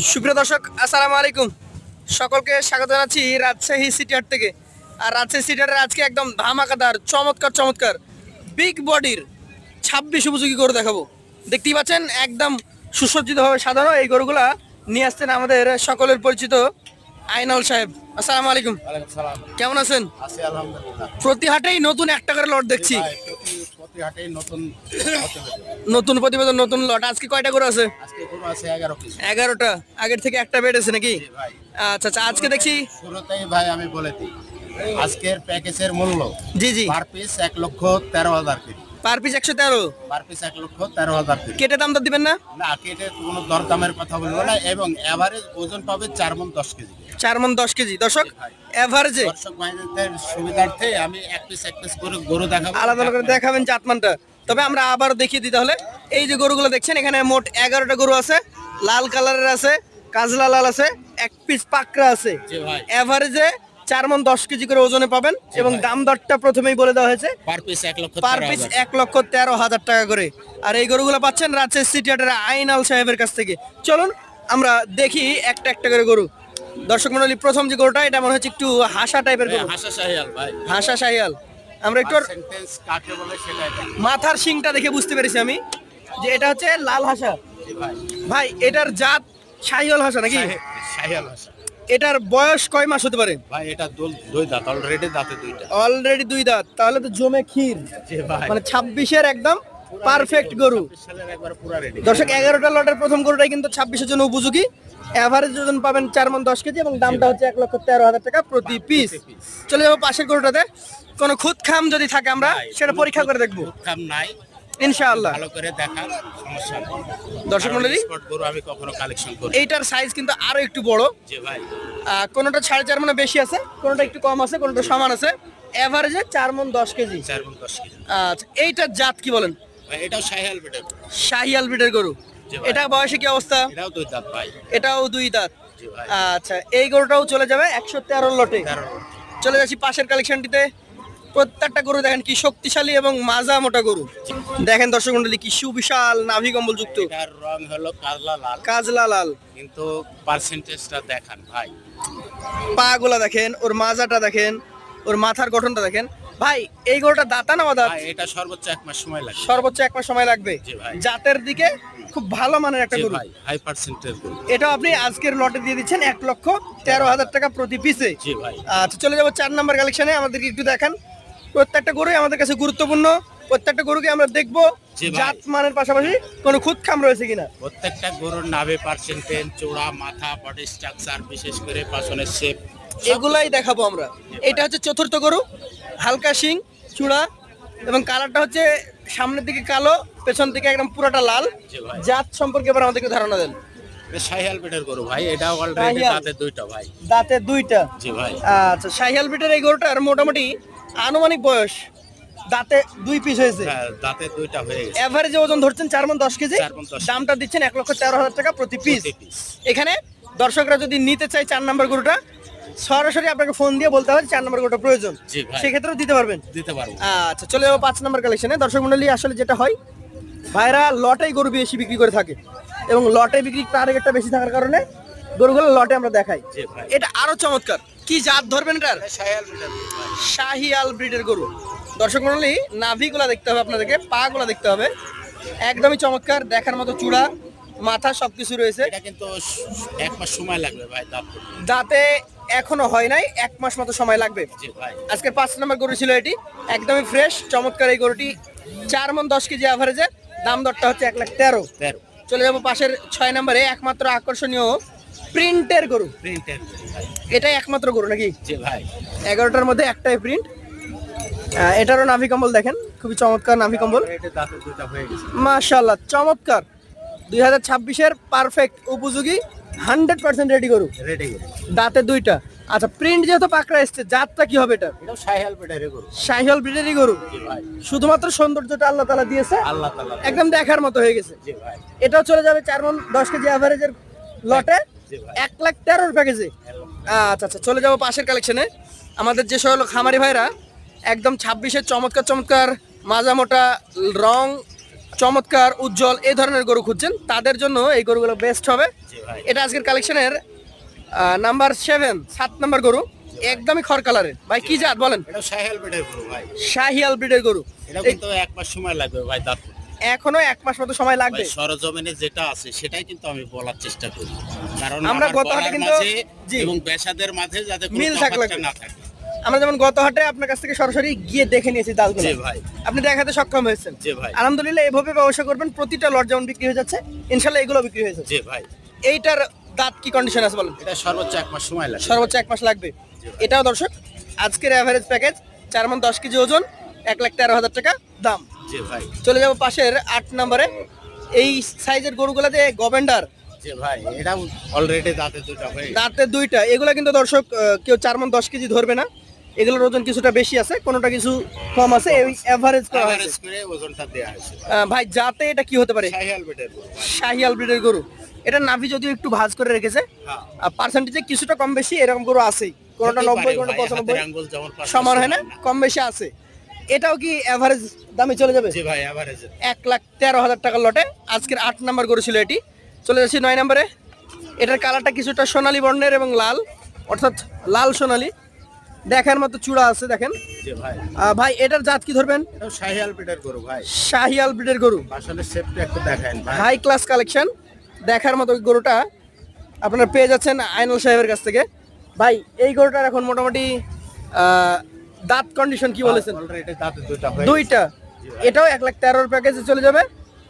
সুপ্রিয় দর্শক, আসসালামু আলাইকুম। সকলকে স্বাগত জানাচ্ছি রাজশাহী সিটি হাট থেকে। আর রাজশাহী সিটি হাটের আজকে একদম ধামাকাদার চমৎকার চমৎকার বিগ বডির 26 উপযোগী গরু দেখাবো। দেখতেই পাচ্ছেন একদম সুসজ্জিতভাবে সাজানো এই গরুগুলা নিয়ে আসছেন আমাদের সকলের পরিচিত আইনাল সাহেব। আসসালামু আলাইকুম। ওয়ালাইকুম সালাম। কেমন আছেন? আছি আলহামদুলিল্লাহ। প্রতি হাটেই নতুন একটা করে লট দেখছি। ভাই, প্রতি হাটেই নতুন হতে হবে। নতুন প্রতিবেদন, নতুন লট। আজকে কয়টা গরু আছে? আজকে গরু আছে 11 পিস। 11টা। আগের থেকে একটা বেড়েছে নাকি? জি ভাই। আচ্ছা আচ্ছা, আজকে দেখছি। শুরুতেই ভাই আমি বলে দিই, আজকের প্যাকেজের মূল্য জি জি, পার পিস 1,13,000 করে। Per piece 113। পার পিস 1,13,000 করে। কেটে দাম তো দিবেন না? না, কেটে কোনো দরদামের কথা বলবো না, এবং এভারেজ ওজন পাবে 4 মণ 10 কেজি। 4 মণ 10 কেজি। দর্শক এভারেজে দর্শক ভাইদের সুবিধার্থে আমি এক পিস করে গরু দেখাবো। আলাদা আলাদা করে দেখাবেন জাতমানটা। তবে আমরা আবার দেখিয়ে দিই তাহলে। এই যে গরুগুলো দেখছেন, এখানে মোট 11টা গরু আছে। লাল কালারের আছে, কাজলা লাল আছে, এক পিস পাকড়া আছে। জি ভাই। এভারেজে 4 মণ 10 কেজি করে ওজনে পাবেন। এবং ভাই। দাম দরটা প্রথমেই বলে দেওয়া হয়েছে, পার পিস পার পিস 1,13,000 টাকা করে। আর এই গরুগুলো পাচ্ছেন রাজশাহী সিটি হাটের আইনাল সাহেবের কাছ থেকে। চলুন আমরা দেখি একটা একটা করে গরু। দর্শক মণ্ডলী, প্রথম যে গরুটা, এটা মনে হচ্ছে একটু হাসা টাইপের গরু। হাসা শাহিয়াল ভাই। হাসা শাহিয়াল। আমরা একটু সেন্টেন্স কাকে বলে সেটাই দেখ। মাথার শিংটা দেখে বুঝতে পেরেছি আমি যে এটা হচ্ছে লাল হাসা। জি ভাই। ভাই, এটার জাত শাহিওয়াল হাসা নাকি? শাহিয়াল হাসা। এটার বয়স কয় মাস হতে পারে? ভাই, এটা দুই দাঁত, অলরেডি দাঁতে দুইটা। অলরেডি 2 দাঁত। তাহলে তো জমে ক্ষীর। জি ভাই। মানে 26-এর একদম পারফেক্ট গরু। 26 সালের একবার পুরা রেডি। দর্শক, 11টা লটের প্রথম গরুটাই কিন্তু 26-এর জন্য উপযোগী। এভারেজ ওজন পাবেন 4 মণ 10 কেজি এবং দামটা হচ্ছে 1,13,000 টাকা প্রতি পিস। চলে যাবো পাশের গরুটাতে। কোনো খুদ খাম যদি থাকে আমরা সেটা পরীক্ষা করে দেখবো কাম নাই, ইনশাআল্লাহ। ভালো করে দেখা, সমস্যা নেই। দর্শক মণ্ডলী, স্পট গরু আমি কখনো কালেকশন করি। এইটার সাইজ কিন্তু আরো একটু বড়। জি ভাই। কোনোটা 4.5 মণ বেশি আছে, কোনোটা একটু কম আছে, কোনোটা সমান আছে। এভারেজে 4 মণ 10 কেজি। 4 মণ 10 কেজি। আচ্ছা, এইটার জাত কি বলেন? ভাই, এটাও শাহিয়াল বেটার। শাহিয়াল ব্রিডের গরু। জি ভাই। এটা বয়সে কি অবস্থা? এটাও দুই দাঁত ভাই। এটাও 2 দাঁত। জি ভাই। আচ্ছা, এই গরুটাও চলে যাবে 113 লটে। 13 চলে যাচ্ছি পাশের কালেকশনটিতে। প্রত্যেকটা গরু দেখেন কি শক্তিশালী এবং মাজা মোটা গরু। দেখেন দর্শক মণ্ডলী, কি সুবিশাল নাভি কম্বল যুক্ত, এটার রং হলো কাজলা লাল, কাজলা লাল। কিন্তু পার্সেন্টেজটা দেখান ভাই। পা গুলা দেখেন, ওর মাজাটা দেখেন, ওর মাথার গঠনটা দেখেন। ভাই, এই গরুটা দাঁতা না দাঁত? ভাই, এটা সর্বোচ্চ 1 মাস সময় লাগে। সর্বোচ্চ 1 মাস সময় লাগবে। জি ভাই। জাতের দিকে খুব ভালো মানের একটা জি গরু। ভাই, হাই পার্সেন্টেজ গরু। এটা আপনি আজকের লটে দিয়ে দিচ্ছেন 1,13,000 টাকা প্রতি পিসে। জি ভাই। আচ্ছা, চলে যাবো 4 নম্বর কালেকশনে। আমাদেরকে একটু দেখান। প্রত্যেকটা গরুই আমাদের কাছে গুরুত্বপূর্ণ। প্রত্যেকটা গরুকে আমরা দেখবো জি ভাই। জাত মানের পাশাপাশি কোনো খুদ খাম রয়েছে কিনা। প্রত্যেকটা গরুর নাভি পার্সেন্টেজ, চূড়া, মাথা, বডি স্ট্রাকচার, বিশেষ করে পাছনের শেপ, এগুলাই দেখাবো আমরা। এটা হচ্ছে চতুর্থ গরু। হালকা শিং, চূড়া এবং কালারটা হচ্ছে সামনের দিকে কালো, পেছন দিকে একদম পুরোটা লাল। জি ভাই। জাত সম্পর্কে এবার আমাদেরকে ধারণা দেন। এটা শাহিয়াল বেটার গরু ভাই। এটা অলরেডি শাহিয়াল। দাঁতে দুইটা ভাই। দাঁতে 2টা। জি ভাই। আচ্ছা, শাহিয়াল ব্রিডের এই গরুটার মোটামুটি আনুমানিক বয়স দাঁতে 2 পিস হয়েছে। হ্যাঁ, দাঁতে দুইটা হয়ে গেছে। এভারেজে ওজন ধরছেন 4 মণ 10 কেজি। 4 মণ 10 দামটা দিচ্ছেন 1,13,000 টাকা প্রতি পিস। প্রতি piece। এখানে দর্শকরা যদি নিতে চায় 4 নম্বর গরুটা, সরাসরি আপনাকে ফোন দিয়ে বলতে হবে 4 নম্বর গরুটা প্রয়োজন। জি ভাই। সেক্ষেত্রেও দিতে পারবেন। দিতে পারবো। আচ্ছা, চলে যাবো 5 নম্বর কালেকশনে। দর্শক মণ্ডলী, আসলে যেটা হয়, ভাইরা লটেই গরু বেশি বিক্রি করে থাকে এবং লটে বিক্রি টার্গেটটা বেশি থাকার কারণে গরুগুলো লটে আমরা দেখাই। জি ভাই। এটা আরো চমৎকার। কি জাত ধরবেন এটার? এটা শাহিয়াল বেটার গরু ভাই। শাহিয়াল ব্রিডের গরু। দর্শক মণ্ডলী, নাভিগুলা দেখতে হবে আপনাদেরকে, পা গুলা দেখতে হবে। একদমই চমৎকার, দেখার মতো চূড়া, মাথা সবকিছু রয়েছে। এটা কিন্তু 1 মাস সময় লাগবে ভাই দাঁত করতে। দাঁতে এখনো হয় নাই, 1 মাস মতো সময় লাগবে। জি ভাই। আজকের 5 নম্বর গরু ছিল এটি। একদমই ফ্রেশ চমৎকার এই গরুটি। 4 মণ 10 কেজি অ্যাভারেজে। দাম দরটা হচ্ছে 1,13,000। 13 চলে যাবো পাশের 6 নম্বরে। একমাত্র আকর্ষণীয় প্রিন্টের গরু। প্রিন্টের ভাই। এটাই একমাত্র গরু নাকি? জি ভাই। 11টার মধ্যে একটাই প্রিন্ট। এটারও নাভি কম্বল দেখেন, খুবই চমৎকার নাভি কম্বল। এটা দাঁতে দুইটা হয়ে গেছে। মাশাআল্লাহ, চমৎকার। 2026-এর পারফেক্ট উপযোগী 100% রেডি গরু। রেডি গরু। দাঁতে 2টা। আচ্ছা, প্রিন্ট যেহেতু পাকড়া এসছে, জাতটা কি হবে এটা? এটাও শাহিয়াল বেটার গরু। শাহিওয়াল ব্রিডেরই গরু। জি ভাই। শুধুমাত্র সৌন্দর্যটা আল্লাহ তাআলা দিয়েছে, আল্লাহ তাআলা। একদম দেখার মতো হয়ে গেছে। জি ভাই। এটাও চলে যাবে 4 মণ 10 কেজি অ্যাভারেজের লটে, জি ভাই। 1,13,000 প্যাকেজে। আচ্ছা আচ্ছা, চলে যাবো পাশের কালেকশনে। আমাদের যে সকল খামারি ভাইরা একদম 26-এর চমৎকার চমৎকার মাজা মোটা রং, চমৎকার উজ্জ্বল এই ধরনের গরু খুঁজছেন, তাদের জন্য এই গরুগুলো বেস্ট হবে। জি ভাই। ভাই। এটা আজকের কালেকশনের নাম্বার 7, 7 নাম্বার গরু, একদমই খড় কালারের। ভাই কি জাত বলেন? এটা শাহিয়াল ব্রিডের গরু ভাই। শাহিয়াল ব্রিডের গরু। এটা কিন্তু 1 মাস সময় লাগবে ভাই দাঁত করতে। এখনো 1 মাস মতো সময় লাগবে। ভাই সরজমিনে যেটা আছে সেটাই কিন্তু আমি বলার চেষ্টা করি, কারণ আমরা আমার গত হাটে বলার কিন্তু মাঝে জি এবং বেশাদের মাঝে যাতে কোনো মিল থাকলে তফাৎটা না থাকে। আমরা যেমন গত হাটে আপনার কাছ থেকে সরাসরি গিয়ে দেখে নিয়েছি দালগুলো, জি ভাই। আপনি দেখাতে সক্ষম হয়েছেন। জি ভাই। আলহামদুলিল্লাহ, এভাবে ব্যবসা করবেন, প্রতিটা লট যেমন বিক্রি হয়ে যাচ্ছে ইনশাল্লাহ এগুলো বিক্রি হয়ে যাচ্ছে। জি ভাই। এইটার দাঁত কি কন্ডিশন আছে বলেন? এটা সর্বোচ্চ 1 মাস সময় লাগবে। সর্বোচ্চ 1 মাস লাগবে। এটাও দর্শক আজকের এভারেজ প্যাকেজ 4 মণ 10 কেজি ওজন, 1,13,000 টাকা দাম। জি ভাই। চলে যাব পাশের 8 নম্বরে। এই সাইজের গরুগুলোতে গভেন্ডার, জি ভাই, এটা অলরেডি দাঁতে দুটো ভাই। দাঁতের দুইটা, এগুলো কিন্তু দর্শক কেউ 4 মণ 10 কেজি ধরবে না, এগুলোর ওজন কিছুটা বেশি আছে, কোনোটা কিছু কম আছে, এই এভারেজ করা হয়েছে। এভারেজ করে ওজনটা দেয়া হয়েছে। ভাই জাতে এটা কি হতে পারে? শাহিয়াল ব্রিডের গরু ভাই। শাহিয়াল ব্রিডের গরু। এটা নাভি যদিও একটু ভাঁজ করে রেখেছে, হ্যাঁ। আর পার্সেন্টেজে কিছুটা কম বেশি এরকম গরু আছেই, কোনোটা 90, কোনোটা 95, আঙ্গুল যেমন পাশে সমান হয় না, কম বেশি আছে। এটাও কি এভারেজ দামে চলে যাবে? জি ভাই, এভারেজ। 1,13,000 টাকার লটে আজকের 8 নাম্বার গরু ছিল এটি। চলে যাচ্ছি 9 নম্বরে। এটার কালারটা কিছুটা সোনালী বর্ণের এবং লাল, অর্থাৎ লাল সোনালী, দেখার মতো চূড়া আছে দেখেন। জি ভাই। ভাই এটার জাত কি ধরবেন? এটা শাহিয়াল ব্রিডের গরু ভাই। শাহিয়াল ব্রিডের গরু, আসলে সেফটি একটু দেখান ভাই। হাই ক্লাস কালেকশন, দেখার মতো গরুটা আপনারা পেয়ে যাচ্ছেন আইনুল সাহেবের কাছ থেকে। ভাই এই গরুটার এখন মোটামুটি দাঁত কন্ডিশন কি বলেছেন? অলরেডি দাঁতে দুটো ভাই। দুইটা। এটাও 1,13,000 প্যাকেজে চলে যাবে,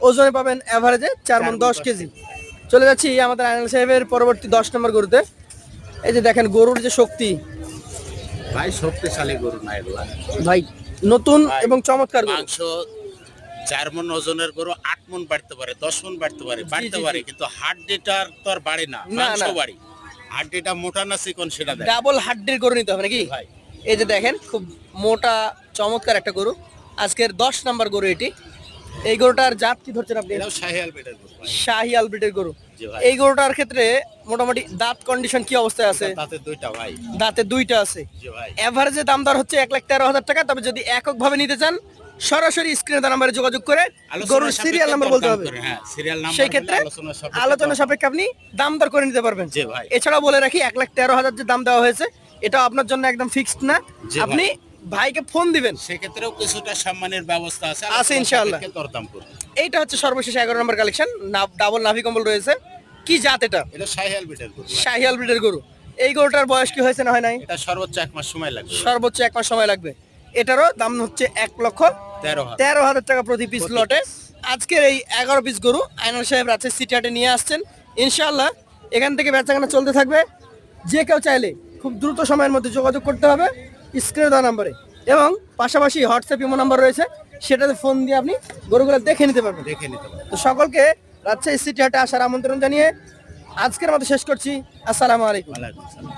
ওজনে পাবেন এভারেজে 4 মণ 10 কেজি। চলে যাচ্ছি আমাদের আইনুল সাহেবের পরবর্তী 10 নম্বর গরুতে। এই যে দেখেন গরুর যে শক্তি, ভাই শক্তিশালী গরু না এগুলা। ভাই নতুন ভাই, এবং চমৎকার গরু। মাংস 4 মণ ওজনের গরু 8 মণ বাড়তে পারে, 10 মণ বাড়তে পারে, জি, জি। কিন্তু হাড্ডিটার তো আর বাড়ে না, না, মাংস না। বাড়ি। হাড্ডিটা মোটা না চিকন সেটা দেখ ডাবল হাড্ডির গরু নিতে হবে নাকি? ভাই। এই যে দেখেন খুব মোটা চমৎকার একটা গরু, আজকের 10 নাম্বার গরু এটি। এই গরুটার জাত কি ধরছেন আপনি? এটাও শাহিয়াল ব্রিডের গরু ভাই। শাহিয়াল ব্রিডের গরু। জি ভাই। এই গরুটার ক্ষেত্রে মোটামুটি দাঁত কন্ডিশন কি অবস্থায় আছে? দাঁতে দুইটা ভাই। দাঁতে দুইটা আছে। জি ভাই। এভারেজে দাম দর হচ্ছে 1,13,000 টাকা। তবে যদি এককভাবে নিতে চান সরাসরি স্ক্রিনে তার নাম্বারে যোগাযোগ করে গরুর সিরিয়াল নাম্বার বলতে হবে। হ্যাঁ, সিরিয়াল নাম্বার সেই ক্ষেত্রে আলোচনা সাপেক্ষে আপনি দাম দর করে নিতে পারবেন। জি ভাই। এছাড়াও বলে রাখি 1,13,000 যে দাম দেওয়া হয়েছে এটা আপনার জন্য একদম ফিক্সড না, জি ভাই। আপনি ভাইকে ফোন দিবেন, সেক্ষেত্রেও কিছুটা সম্মানের ব্যবস্থা আছে। আছে ইনশাআল্লাহ। দরদাম করুন। এইটা হচ্ছে সর্বশেষ 11 নম্বর কালেকশন, ডাবল নাভি কম্বল রয়েছে। কি জাত এটা? এটা শাহিয়াল ব্রিডের গরু ভাই। শাহিয়াল ব্রিডের গরু। এই গরুটার বয়স কি হয়েছে না হয় নাই? এটা সর্বোচ্চ 1 মাস সময় লাগবে। সর্বোচ্চ 1 মাস সময় লাগবে। এটারও দাম হচ্ছে 1,13,000 টাকা প্রতি পিস লটে। আজকের এই 11 পিস গরু আইনাল সাহেব রাজশাহী সিটি হাটে নিয়ে আসছেন। ইনশাআল্লাহ এখান থেকে বেচাকেনা চলতে থাকবে। যে কেউ চাইলে খুব দ্রুত সময়ের মধ্যে যোগাযোগ করতে হবে স্ক্রিনে দেওয়া নাম্বারে, এবং পাশাপাশি হোয়াটসঅ্যাপ ইমো নাম্বার রয়েছে, সেটাতে ফোন দিয়ে আপনি গরুগুলো দেখে নিতে পারবেন। দেখে নিতে পারবেন। তো সকলকে রাজশাহী সিটি হাটে আসার আমন্ত্রণ জানিয়ে আজকের মতো শেষ করছি। আসসালামু আলাইকুম। ওয়ালাইকুম আসসালাম।